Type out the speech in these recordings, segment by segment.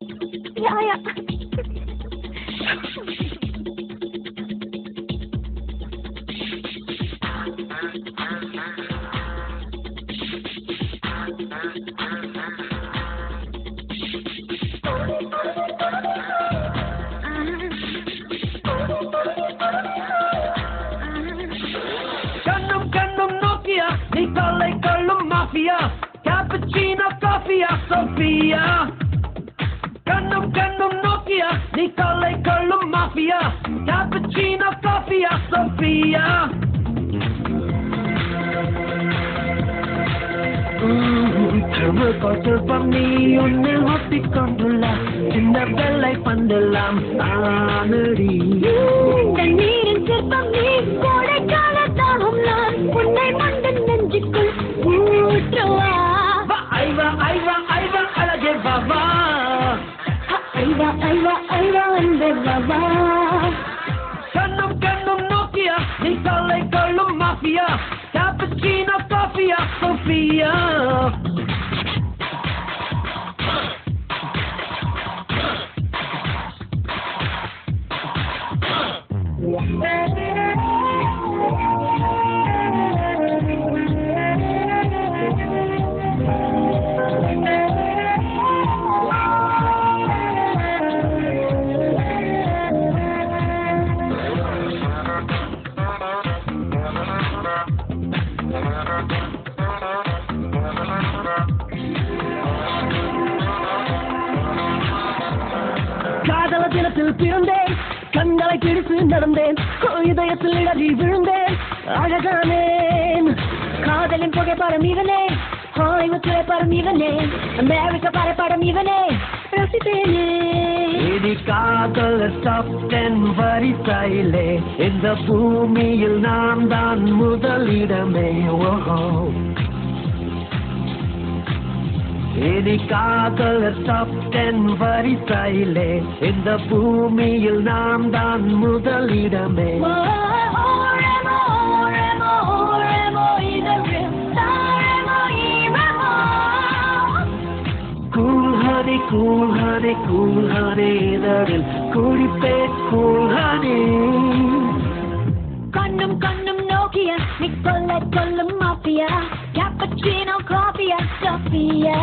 Ja, ja. Kannum kannum Nokia, Nikolai Kollum Mafia, Cappuccino Coffee Sofia. Kannum kannum Nokia, Nikolai Kollum Mafia, Cappuccino Coffee Sofia. நீ ஒன்னு ஒட்டிக்கொண்டுள்ள சின்ன வெள்ளை பந்தலாம் ஆனடி தண்ணீரின் சிற்பம் நீ கோடைக்கால தாகம் நான் உன்னை மண்டன் நெஞ்சுக்குள் ஊற்றுவா ஐவா ஐவா ஐவா அழகே பாபா ஐவா ஐவா ஐவா அன்பே பாபா கண்ணும் கண்ணும் நோக்கியா நீ தொல்லை கொள்ளும் மாஃபியா கேப்பச்சினோ காஃபியா சோஃபியா காதல தினத்தில் பிறந்தேன் கண்களை பிடித்து நடந்தேன் இதயத்தில் இடறி விழுந்தேன் அழகானேன் காதலின் புகைப்படம் இவனே ஹாலிவுட் திரைப்படம் இவனே அமெரிக்க படப்படம் இவனே ரசித்தேனே இது காதல் டாப் 10 வரிசையிலே இந்த பூமியில் நான் தான் முதலிடமே ஓஹோ இது காதல் டாப் 10 வரிசையிலே இந்த பூமியில் நாம் தான் முதலிடமே கூல்ஹானே இதழில் குடிப்பே கூல்ஹானே கண்ணும் கண்ணும் நோக்கிய நீ கொல்ல கொல்லும் மாஃபியா கேப்பச்சினோ காஃபியா சோஃபியா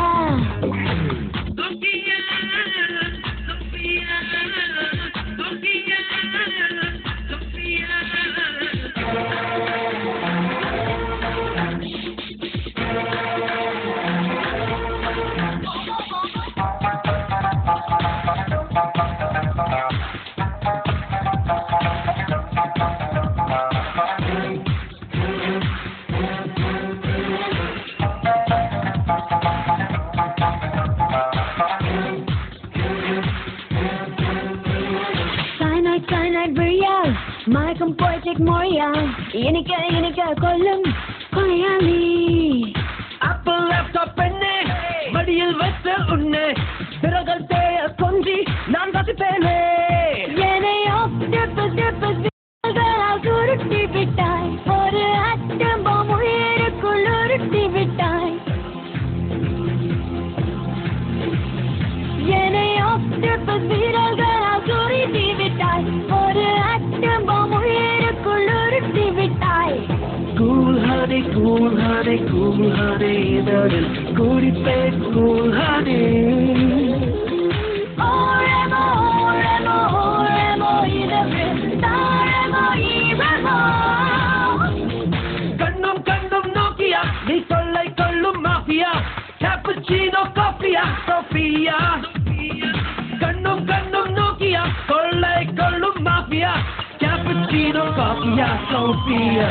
மயக்கம் போய்டிக் மொழியா இனிக்க கொல்லும் கொலையாளி ஆப்பிள் லேப்டாப் பெண்ணே மடியில் வைத்த உன்னை பிறகல் தேய கொஞ்சி நான் வசிப்பேனே என்னையோ உருட்டி விட்டாய் ஒரு அட்டம்பம் உயிருக்குள் உருட்டி விட்டாய் என்னையோ வீரர்களால் உருட்டி விட்டாய் ஒரு அட்டம்பம் உயிருக்குள் உருட்டி விட்டாய் கூல்ஹானே இதழில் குடிப்பே கூல்ஹானே கண்ணும் கண்ணும் நோக்கியா நீ தொல்லை கொள்ளும் மாஃபியா கேப்பச்சினோ காஃபியா சோஃபியா கண்ணும் கண்ணும் நோக்கியா கொள்ளை கொள்ளும் மாஃபியா கேப்பச்சினோ காஃபியா சோஃபியா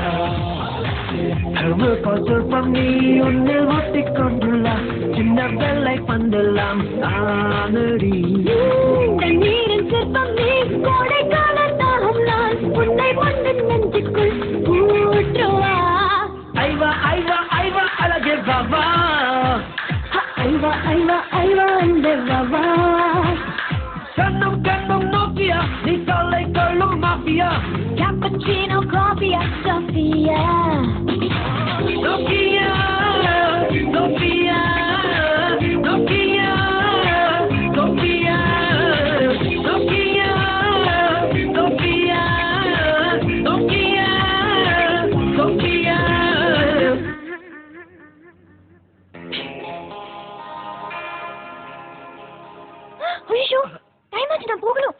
சொற்பம் நீ ஒன்னில் ஒட்டிக்கொண்டுள்ள சின்ன வெள்ளை பந்தெல்லாம் ஆனடி நீரின் சிற்பம் நீ கோடைக்கால தாகம் நான் உன்னை மண்ணின் நெஞ்சுக்குள் ஊற்றுவா ஐவா ஐவா ஐவா அழகே பாபா ஐவா ஐவா ஐவா அன்பே பாபா கண்ணும் கண்ணும் நோக்கியா நீ தொல்லை கொள்ளும் மாஃபியா கேப்பச்சினோ காஃபியா Sophia Nokia, Nokia, Nokia, Nokia. நான் போகணும்